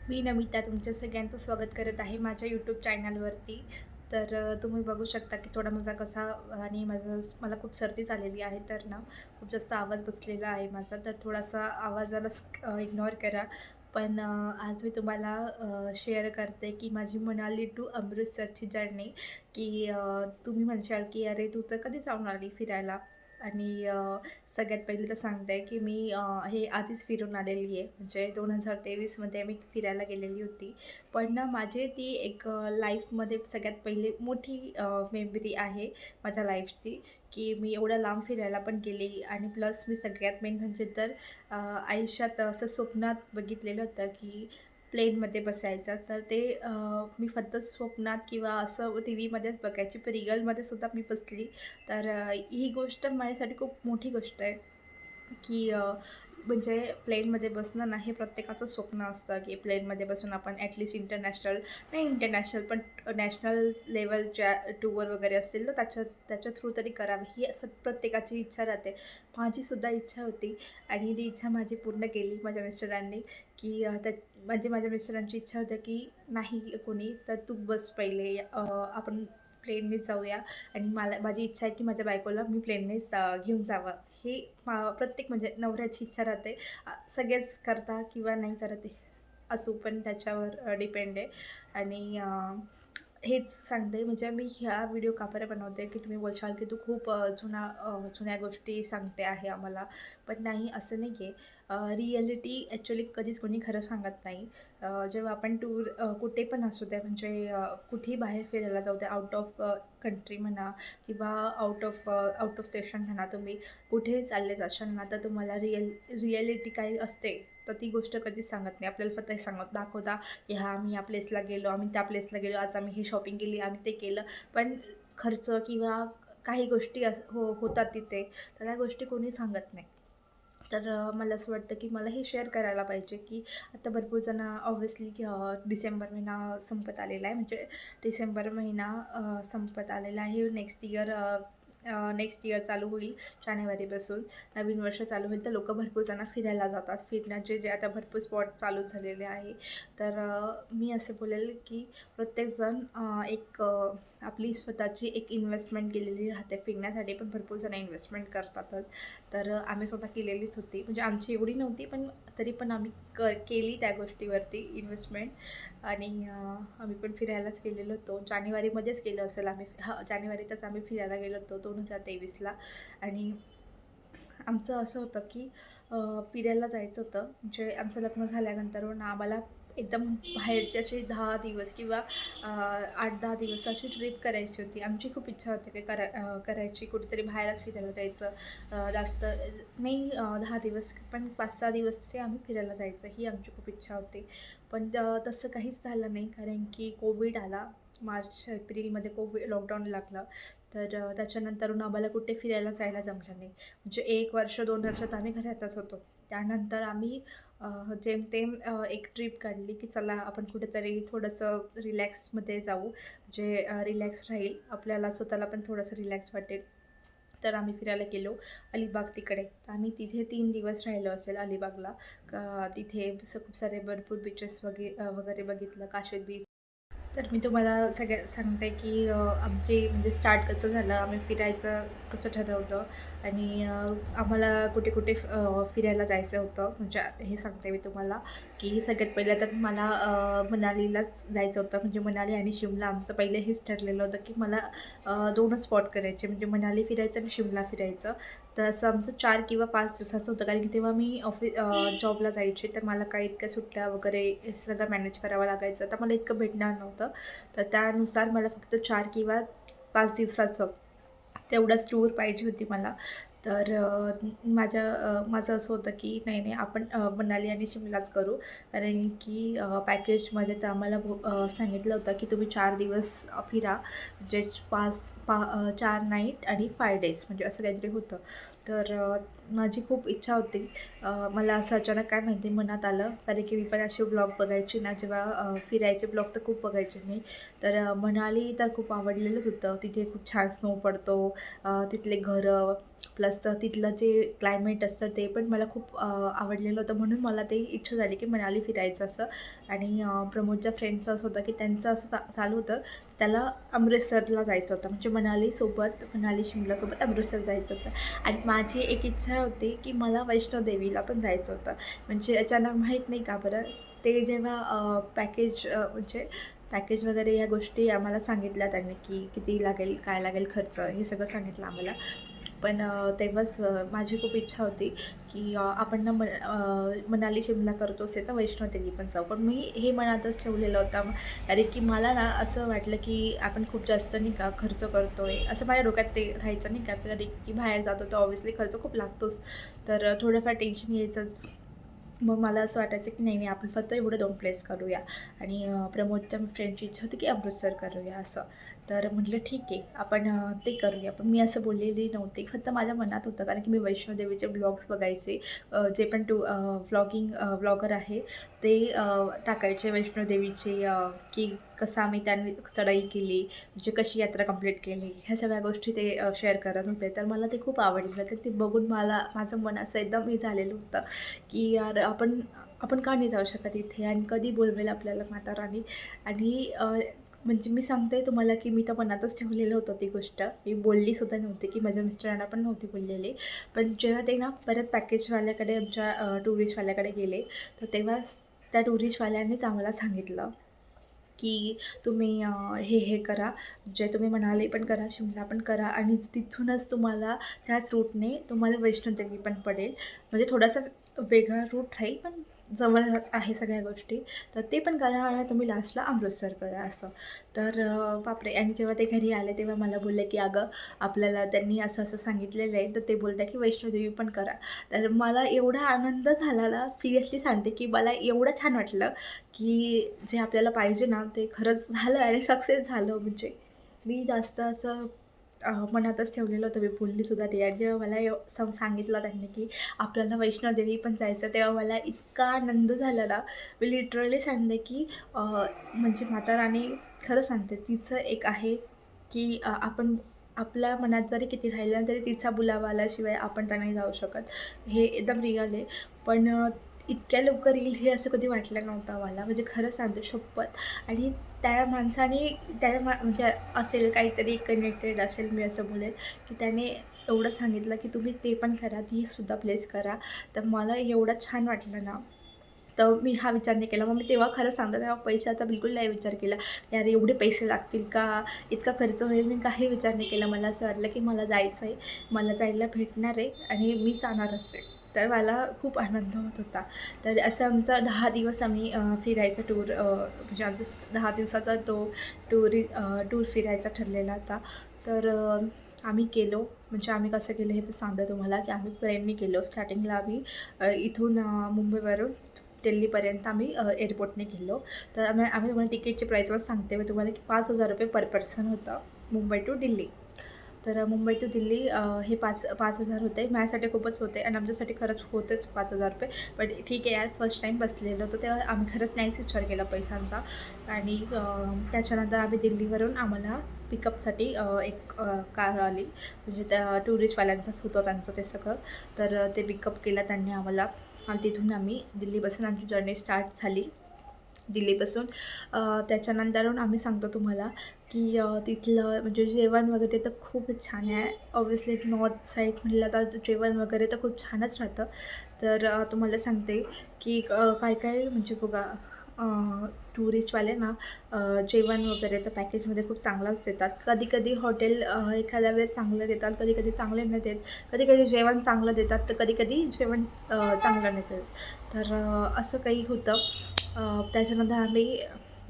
मी नमिता तुमच्या सगळ्यांचं स्वागत करत आहे माझ्या यूट्यूब चॅनलवरती. तर तुम्ही बघू शकता की थोडा माझा कसा आणि मला खूप सर्दी झालेली आहे, तर ना खूप जास्त आवाज बसलेला आहे माझा, तर थोडासा आवाजाला इग्नोर करा. पण आज मी तुम्हाला शेअर करते की माझी मनाली टू अमृतसरची जर्नी. की तुम्ही म्हणशाल की अरे तू तर कधी जाऊन आली फिरायला. आणि सगळ्यात पहिले तर सांगते की मी हे आधीच फिरून आलेली आहे, म्हणजे 2023मध्ये मी फिरायला गेलेली होती. पण ना माझी ती एक लाईफमध्ये सगळ्यात पहिली मोठी मेमरी आहे माझ्या लाईफची, की मी एवढ्या लांब फिरायला पण गेली. आणि प्लस मी सगळ्यात मेन म्हणजे तर आयुष्यात असं स्वप्नात बघितलेलं होतं की प्लेनमध्ये बसायचं. तर ते मी फक्त स्वप्नात किंवा असं टी व्हीमध्येच बघायची, पण रिअलमध्ये सुद्धा मी बसली. तर ही गोष्ट माझ्यासाठी खूप मोठी गोष्ट आहे. की म्हणजे प्लेनमध्ये बसणं ना हे प्रत्येकाचं स्वप्न असतं, की प्लेनमध्ये बसून आपण ॲटलीस्ट इंटरनॅशनल, नाही इंटरनॅशनल पण नॅशनल लेवलच्या टूर वगैरे असतील तर त्याच्या थ्रू तरी करावी, ही असं प्रत्येकाची इच्छा राहते. माझीसुद्धा इच्छा होती आणि ती इच्छा माझी पूर्ण केली माझ्या मिस्टरांनी. की म्हणजे माझ्या मिस्टरांची इच्छा होती की नाही कोणी तर तू बस पहिले, आपण प्लेननेच जाऊया. आणि माझी इच्छा आहे की माझ्या बायकोला मी प्लेननेच घेऊन जावं. हे प्रत्येक म्हणजे नवऱ्याची इच्छा राहते. सगळेच करता किंवा नाही करत आहे, असो, पण त्याच्यावर डिपेंड आहे. आणि हेच सांगते, म्हणजे मी ह्या व्हिडिओ का बरं बनवते, की तुम्ही बोलशाल की तू खूप जुन्या गोष्टी सांगते आहे आम्हाला. पण नाही, असं नाही आहे. रिॲलिटी ॲक्च्युअली कधीच कोणी खरं सांगत नाही. जेव्हा आपण कुठे पण असू द्या, म्हणजे कुठेही बाहेर फिरायला जाऊ द्या, आउट ऑफ कंट्री म्हणा किंवा आउट ऑफ स्टेशन म्हणा, तुम्ही कुठेही चालले जाशाल ना, तर तुम्हाला रिॲलिटी काय असते, तर ती गोष्ट कधीच सांगत नाही. आपल्याला फक्त हे सांगत दाखवता की हां, आम्ही या प्लेसला गेलो, आम्ही त्या प्लेसला गेलो, आज आम्ही ही शॉपिंग केली, आम्ही ते केलं. पण खर्च किंवा काही गोष्टी होतात तिथे, तर त्या गोष्टी कोणी सांगत नाही. तर मला असं वाटतं की मला हे शेअर करायला पाहिजे, की आता भरपूर जण ऑब्व्हियसली डिसेंबर महिना संपत आलेला आहे. म्हणजे डिसेंबर महिना संपत आलेला आहे. नेक्स्ट इयर चालू होईल जानेवारीपासून. नवीन वर्ष चालू होईल, तर लोकं भरपूर जण फिरायला जातात. फिरण्याचे जे आता भरपूर स्पॉट चालू झालेले आहे. तर मी असं बोलेल की प्रत्येकजण आपली स्वतःची एक इन्व्हेस्टमेंट केलेली राहते. फिरण्यासाठी पण भरपूर जण इन्व्हेस्टमेंट करतातच. तर आम्ही स्वतः केलेलीच होती. म्हणजे आमची एवढी नव्हती, पण तरी पण आम्ही केली त्या गोष्टीवरती इन्व्हेस्टमेंट. आणि आम्ही पण फिरायलाच गेलेलो होतो. जानेवारीमध्येच गेलो असेल आम्ही. हां, जानेवारीतच आम्ही फिरायला गेलो होतो 2023ला. आणि आमचं असं होतं की फिरायला जायचं होतं. म्हणजे आमचं लग्न झाल्यानंतरून आम्हाला एकदम बाहेरचे असे 10 दिवस किंवा 8-10 दिवसाची ट्रिप करायची होती. आमची खूप इच्छा होती की करायची, कुठेतरी बाहेरच फिरायला जायचं. जास्त नाही, 10 दिवस पण 5-6 दिवस तरी आम्ही फिरायला जायचं, ही आमची खूप इच्छा होती. पण तसं काहीच झालं नाही, कारण की कोविड आला. मार्च-एप्रिलमध्ये लॉकडाऊन लागलं. तर त्याच्यानंतरून आम्हाला कुठे फिरायला जायला जमलं नाही. म्हणजे 1 वर्ष 2 वर्ष तर आम्ही घरातच होतो. त्यानंतर आम्ही जेमतेम एक ट्रिप काढली की चला आपण कुठेतरी थोडंसं रिलॅक्समध्ये जाऊ. जे रिलॅक्स राहील, आपल्याला स्वतःला पण थोडंसं रिलॅक्स वाटेल. तर आम्ही फिरायला गेलो अलिबाग तिकडे. तर आम्ही तिथे 3 दिवस राहिलो असेल अलिबागला. तिथे खूप सारे भरपूर बीचेस वगैरे बघितलं, काशीद बीच. तर मी तुम्हाला सांगते की आमची म्हणजे स्टार्ट कसं झालं, आम्ही फिरायचं कसं ठरवलं. आणि आम्हाला कुठे-कुठे फिरायला जायचं होतं. म्हणजे हे सांगते मी तुम्हाला, की सगळ्यात पहिलं तर मला मनालीलाच जायचं होतं. म्हणजे मनाली आणि शिमला आमचं पहिले हेच ठरलेलं होतं, की मला 2च स्पॉट करायचे, म्हणजे मनाली फिरायचं आणि शिमला फिरायचं. तर असं आमचं 4 किंवा 5 दिवसाचं होतं, कारण की तेव्हा मी जॉबला जायचे, तर मला काही इतक्या सुट्ट्या वगैरे हे सगळं मॅनेज करावं लागायचं. तर मला इतकं भेटणार नव्हतं. तर त्यानुसार मला फक्त 4 किंवा 5 दिवसाचं तेवढंच टूर पाहिजे होती मला. तर माझं असं होतं की नाही, आपण मनाली आणि शिमलाच करू. कारण की पॅकेजमध्ये तर आम्हाला सांगितलं होतं की तुम्ही 4 दिवस फिरा. म्हणजे 4 नाईट आणि 5 डेज, म्हणजे असं काहीतरी होतं. तर माझी खूप इच्छा होती. मला असं अचानक काय माहिती मनात आलं, कारण की मी पण असे ब्लॉग बघायची ना, जेव्हा फिरायचे ब्लॉग तर खूप बघायचे मी. तर मनाली तर खूप आवडलेलंच होतं. तिथे खूप छान स्नो पडतो. तिथले घरं प्लस तिथलं जे क्लायमेट असतं ते पण मला खूप आवडलेलं होतं. म्हणून मला ते इच्छा झाली की मनाली फिरायचं असं. आणि प्रमोदच्या फ्रेंडचं असं होतं की त्यांचं असं चालू होतं, त्याला अमृतसरला जायचं होतं. म्हणजे मनालीसोबत, मनाली शिमलासोबत अमृतसर जायचं होतं. आणि माझी एक इच्छा होती की मला वैष्णोदेवीला पण जायचं होतं. म्हणजे अचानक माहीत नाही का बरं, ते जेव्हा पॅकेज म्हणजे पॅकेज वगैरे या गोष्टी आम्हाला सांगितल्या त्यांनी, की किती लागेल, काय लागेल खर्च, हे सगळं सांगितलं आम्हाला. पण तेव्हाच माझी खूप इच्छा होती की आपण ना मनाली शिमला करतो असेल तर वैष्णोदेवी पण जाऊ. पण मी हे मनातच ठेवलेलं होतं. कारण की मला ना असं वाटलं की आपण खूप जास्त नाही का खर्च करतोय, असं माझ्या डोक्यात ते राहायचं नाही का. कारण की बाहेर जातो तर ऑब्व्हियसली खर्च खूप लागतोच. तर थोडंफार टेन्शन यायचं. मग मला असं वाटायचं की नाही, नाही, आपण फक्त एवढं 2 प्लेस करूया. आणि प्रमोदच्या फ्रेंडची इच्छा होती की अमृतसर करूया असं. तर म्हटलं ठीक आहे, आपण ते करूया. पण मी असं बोललेली नव्हती. फक्त माझ्या मनात होतं, कारण की मी वैष्णोदेवीचे ब्लॉग्स बघायचे. जे पण व्लॉगर आहे ते टाकायचे वैष्णोदेवीचे, की कसं आम्ही त्यांनी चढाई केली, म्हणजे कशी यात्रा कंप्लीट केली, ह्या सगळ्या गोष्टी ते शेअर करत होते. तर मला ते खूप आवडलं. तर ते बघून माझं मन असं एकदम हे झालेलं होतं की यार आपण आपण का नाही जाऊ शकत इथे, आणि कधी बोलवेल आपल्याला माता राणी. आणि म्हणजे मी सांगते तुम्हाला की मी तर मनातच ठेवलेलं होतं ती गोष्ट. मी बोललीसुद्धा नव्हती, की माझ्या मिस्टरांना पण नव्हती बोललेली. पण जेव्हा ते ना परत पॅकेजवाल्याकडे, आमच्या टुरिस्टवाल्याकडे गेले, तर तेव्हा त्या टुरिस्टवाल्यांनीच आम्हाला सांगितलं की तुम्ही हे करा, जे तुम्ही मनाली पण करा, शिमला पण करा, आणि तिथूनच तुम्हाला त्याच रूटने तुम्हाला वैष्णोदेवी पण पडेल. म्हणजे थोडासा वेगळा रूट राहील, पण जवळच आहे सगळ्या गोष्टी. तर ते पण करा आणि तुम्ही लास्टला अमृतसर करा असं. तर बापरे! आणि जेव्हा ते घरी आले तेव्हा मला बोलले की "अगं, आपल्याला त्यांनी असं-असं सांगितलेलं आहे, तर ते बोलत आहे की वैष्णोदेवी पण करा." तर मला एवढा आनंद झाला ना, सिरियसली सांगते की मला एवढं छान वाटलं की जे आपल्याला पाहिजे ना, ते खरंच झालं आणि सक्सेस झालं. म्हणजे मी जास्त असं मनातच ठेवलेलं होतं. मी बोललीसुद्धा नाही. आणि जेव्हा मला सांगितलं त्यांनी की आपल्याला वैष्णोदेवी पण जायचं, तेव्हा मला इतका आनंद झाला ना, मी लिटरली सांगते की म्हणजे माता राणी, खरं सांगते, तिचं एक आहे की आपण आपल्या मनात जरी किती राहिलं ना, तरी तिचा बुलावा आल्याशिवाय आपण त्या नाही जाऊ शकत. हे एकदम रिअल आहे. पण इतक्या लवकर येईल हे असं कधी वाटलं नव्हतं मला. म्हणजे खरं सांगते शपथ. आणि त्या माणसाने म्हणजे असेल काहीतरी कनेक्टेड असेल, मी असं बोलेल की त्याने एवढं सांगितलं की तुम्ही ते पण करा, ती सुद्धा प्लेस करा. तर मला एवढं छान वाटलं ना, तर मी हा विचार नाही केला. मग मी तेव्हा खरं सांगते, तेव्हा पैशाचा बिलकुल नाही विचार केला. यार एवढे पैसे लागतील का? इतका खर्च होईल? मी काही विचार नाही केला. मला असं वाटलं की मला जायचं आहे, मला जायला भेटणार आहे आणि मी जाणारच आहे. तर मला खूप आनंद होत होता. तर असं आमचा 10 दिवस आम्ही फिरायचा टूर, म्हणजे आमचा 10 दिवसाचा तो टूर फिरायचा ठरलेला होता. तर आम्ही गेलो. म्हणजे आम्ही कसं केलं हे पण सांगते तुम्हाला, की आम्ही ट्रेनने गेलो. स्टार्टिंगला आम्ही इथून मुंबईवरून दिल्लीपर्यंत आम्ही एअरपोर्टने गेलो. तर आम्ही तुम्हाला तिकीटची प्राईस पण सांगते मी तुम्हाला, की ₹5,000 पर पर्सन होतं, मुंबई टू दिल्ली. तर मुंबई टू दिल्ली हे 5,000 होते. माझ्यासाठी खूपच होते आणि आमच्यासाठी खरंच होतेच ₹5,000. पण ठीक आहे यार, फर्स्ट टाईम बसलेलो होतो तेव्हा आम्ही खरंच नाहीच विचार केला पैशांचा. आणि त्याच्यानंतर आम्ही दिल्लीवरून आम्हाला पिकअपसाठी एक कार आली. म्हणजे त्या टुरिस्टवाल्यांचंच होतं त्यांचं ते सगळं. तर ते पिकअप केलं त्यांनी आम्हाला, आणि तिथून आम्ही दिल्लीपासून आमची जर्नी स्टार्ट झाली. दिल्लीपासून त्याच्यानंतरून आम्ही सांगतो तुम्हाला की तिथलं म्हणजे जेवण वगैरे तर खूपच छान आहे. ऑब्व्हियसली नॉर्थ साईड म्हटलं तर जेवण वगैरे तर खूप छानच राहतं. तर तुम्हाला सांगते की काय-काय म्हणजे बघा, टुरिस्टवाले ना जेवण वगैरे तर पॅकेजमध्ये खूप चांगलंच देतात. कधी-कधी हॉटेल एखाद्या वेळेस चांगलं देतात, कधी-कधी चांगले नाही देत. कधी-कधी जेवण चांगलं देतात, तर कधी-कधी जेवण चांगलं नाही देत. तर असं काही होतं. त्याच्यानंतर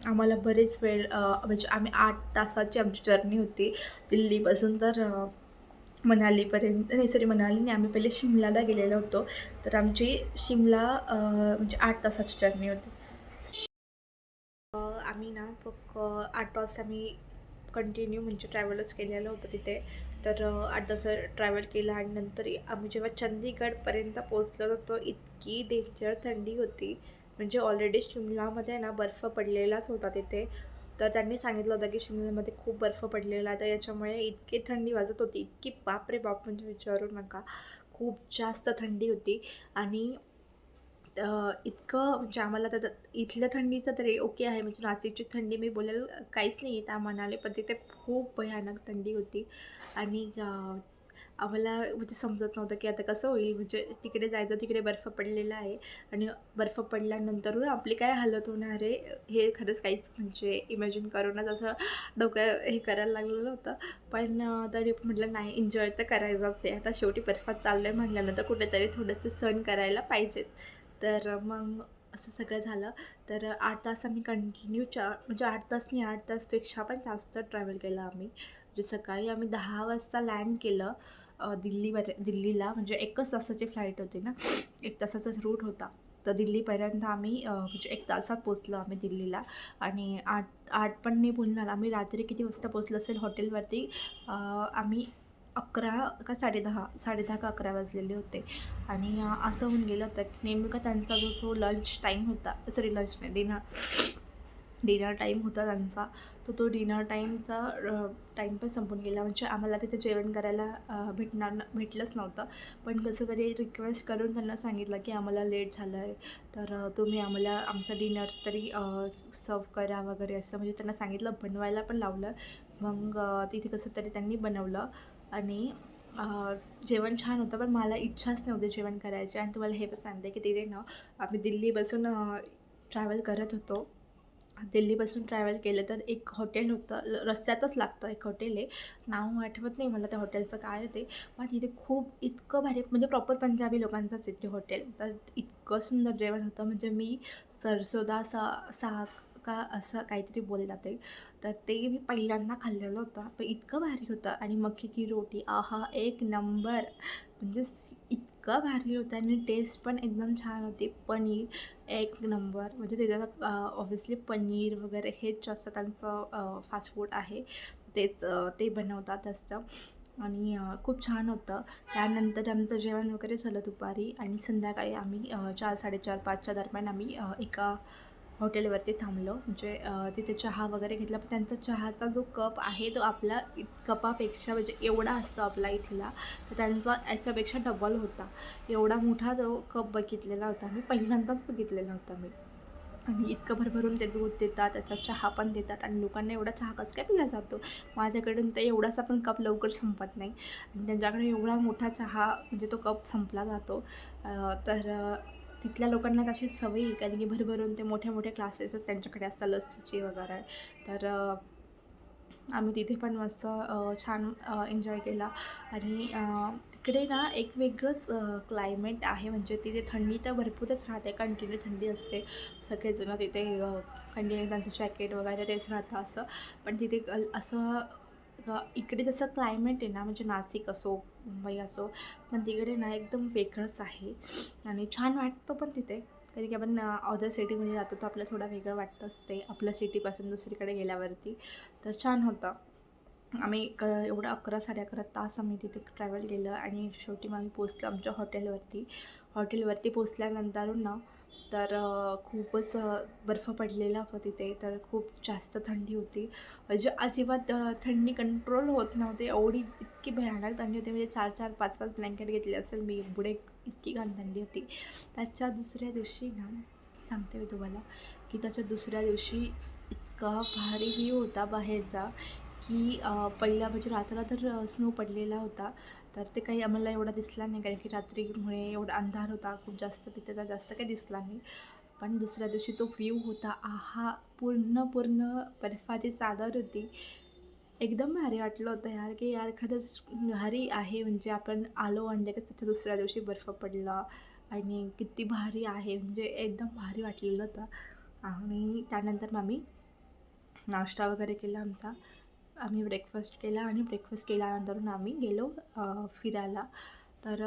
आम्हाला बरेच वेळ, म्हणजे आम्ही 8 तासाची आमची जर्नी होती दिल्लीपासून तर मनालीपर्यंत. नाही, सॉरी, मनाली नाही, आम्ही पहिले शिमल्याला गेलेलो होतो. तर आमची शिमला म्हणजे 8 तासाची जर्नी होती. आम्ही ना फक्त 8 तास आम्ही कंटिन्यू म्हणजे ट्रॅव्हलच केलेलं होतं तिथे. तर 8 तास ट्रॅव्हल केलं आणि नंतर आम्ही जेव्हा चंदीगडपर्यंत पोहोचलो होतो, इतकी डेंजर थंडी होती. म्हणजे ऑलरेडी शिमलामध्ये ना बर्फ पडलेलाच होता तिथे. तर त्यांनी सांगितलं होतं की शिमल्यामध्ये खूप बर्फ पडलेला आहे, तर याच्यामुळे इतकी थंडी वाजत होती, इतकी बापरे बाप म्हणजे विचारू नका. खूप जास्त थंडी होती आणि इतकं म्हणजे आम्हाला तर इथल्या थंडीचं तरी ओके आहे, म्हणजे नाशिकची थंडी मी बोलेल काहीच नाही आहे त्या मानाने, पण तिथे खूप भयानक थंडी होती आणि आम्हाला म्हणजे समजत नव्हतं की आता कसं होईल, म्हणजे तिकडे जायचं, तिकडे बर्फ पडलेला आहे आणि बर्फ पडल्यानंतरून आपली काय हालत होणार आहे, हे खरंच काहीच म्हणजे इमॅजिन करूनच असं डोकं हे करायला लागलेलं होतं. पण तरी म्हटलं नाही, एन्जॉय तर करायचंच आहे. आता शेवटी बर्फात चाललोय म्हटल्यानंतर कुठेतरी थोडंसं सण करायला पाहिजेच. तर मग असं सगळं झालं. तर 8 तास आम्ही कंटिन्यू म्हणजे 8 तास नाही, 8 तासपेक्षा पण जास्त ट्रॅव्हल केलं आम्ही. म्हणजे सकाळी आम्ही 10 वाजता लँड केलं दिल्लीला, म्हणजे 1च तासाची फ्लाईट होती ना, 1 तासाचाच रूट होता. तर दिल्लीपर्यंत आम्ही म्हणजे 1 तासात पोहोचलो आम्ही दिल्लीला आणि 8 पण नाही बोलणार, आम्ही रात्री किती वाजता पोहोचलो असेल हॉटेलवरती, आम्ही 11 का 10:30 का 11 वाजलेले होते आणि असं होऊन गेलं होतं की नेमका त्यांचा जो लंच टाईम होता, सॉरी लंच नाही, डिनर टाईम होता त्यांचा, तो डिनर टाईमचा टाईम पण संपून गेला. म्हणजे आम्हाला तिथे जेवण करायला भेटलंच नव्हतं. पण कसं तरी रिक्वेस्ट करून त्यांना सांगितलं की आम्हाला लेट झालं आहे, तर तुम्ही आम्हाला आमचा डिनर तरी सर्व्ह करा वगैरे असं, म्हणजे त्यांना सांगितलं, बनवायला पण लावलं. मग तिथे कसं तरी त्यांनी बनवलं आणि जेवण छान होतं, पण मला इच्छाच नव्हती जेवण करायची. आणि तुम्हाला हे पण सांगते की तिथे ना आम्ही दिल्लीपासून ट्रॅव्हल करत होतो. दिल्लीपासून ट्रॅव्हल केलं तर एक हॉटेल होतं, रस्त्यातच लागतं एक हॉटेल आहे. नाव आठवत नाही मला त्या हॉटेलचं काय आहे ते. पण तिथे खूप इतकं भारी, म्हणजे प्रॉपर पंजाबी लोकांचंच आहे ते हॉटेल. तर इतकं सुंदर जेवण होतं, म्हणजे मी सरसोदा साग का असं काहीतरी बोलतात ते. तर ते मी पहिल्यांदा खाल्लेलं होतं. पण इतकं भारी होतं आणि मक्की की रोटी, आहा! एक नंबर. म्हणजे इतकं भारी होतं आणि टेस्ट पण एकदम छान होती. पनीर एक नंबर, म्हणजे त्याच्यात ऑब्व्हियसली पनीर वगैरे हेच जास्त त्यांचं फास्ट फूड आहे. तेच ते बनवतात जास्त आणि खूप छान होतं. त्यानंतर आमचं जेवण वगैरे झालं दुपारी आणि संध्याकाळी आम्ही 4, 4:30, 5च्या दरम्यान आम्ही एका हॉटेलवरती थांबलो. म्हणजे तिथे चहा वगैरे घेतला. पण त्यांचा चहाचा जो कप आहे तो आपला कपापेक्षा म्हणजे एवढा असतो आपला इथला, तर त्यांचा याच्यापेक्षा डबल होता. एवढा मोठा जो कप बघितलेला होता मी, पहिल्यांदाच बघितलेला होता मी. आणि इतकं भरभरून ते दूध देतात, त्याच्यात चहा पण देतात आणि लोकांना एवढा चहा कसं काय पिला जातो? माझ्याकडून तर एवढासा पण कप लवकर संपत नाही आणि त्यांच्याकडे एवढा मोठा चहा म्हणजे तो कप संपला जातो. तर तिथल्या लोकांना तशी सवय आहे, कारण की भरभरून ते मोठे-मोठे ग्लासेसच त्यांच्याकडे असतात लस्सीचे वगैरे. तर आम्ही तिथे पण मस्त छान एन्जॉय केला आणि तिकडे ना एक वेगळंच क्लायमेट आहे. म्हणजे तिथे थंडी तर भरपूरच राहते, कंटिन्यू थंडी असते. सगळेजण तिथे कंटिन्यू त्यांचं जॅकेट वगैरे तेच राहतं असं. पण तिथे असं इकडे जसं क्लायमेट आहे ना, म्हणजे नाशिक असो, मुंबई असो, पण तिकडे ना एकदम वेगळंच आहे आणि छान वाटतं पण तिथे. कारण की आपण अदर सिटीमध्ये जातो तर आपल्याला थोडं वेगळं वाटतंच ते आपल्या सिटीपासून दुसरीकडे गेल्यावरती. तर छान होतं. आम्ही एवढं 11 11:30 तास आम्ही तिथे ट्रॅव्हल केलं आणि शेवटी मग आम्ही पोहोचलो आमच्या हॉटेलवरती. हॉटेलवरती पोहोचल्यानंतर ना, तर खूपच बर्फ पडलेला होता तिथे. तर खूप जास्त थंडी होती. म्हणजे अजिबात थंडी कंट्रोल होत नव्हती. एवढी इतकी भयानक थंडी होती, म्हणजे 4-4, 5-5 ब्लँकेट घेतले असेल मी एवढे, इतकी घाण थंडी होती. त्याच्या दुसऱ्या दिवशी ना, सांगते मी तुम्हाला, की त्याच्या दुसऱ्या दिवशी इतका भारी व्ह्यू होता बाहेरचा, की पहिला म्हणजे रात्र तर स्नो पडलेला होता. तर ते काही आम्हाला एवढा दिसला नाही, कारण की रात्रीमुळे एवढा अंधार होता खूप जास्त, तिथे तर जास्त काही दिसला नाही. पण दुसऱ्या दिवशी तो व्ह्यू होता, आहा! पूर्ण बर्फाची चादर होती. एकदम भारी वाटलं होतं यार, की यार खरंच भारी आहे, म्हणजे आपण आलो आणि लगेच त्याच्या दुसऱ्या दिवशी बर्फ पडला आणि किती भारी आहे, म्हणजे एकदम भारी वाटलेलं होतं. आणि त्यानंतर मग आम्ही नाश्ता वगैरे केला आमचा. आम्ही ब्रेकफास्ट केला आणि ब्रेकफास्ट केल्यानंतरून आम्ही गेलो फिरायला. तर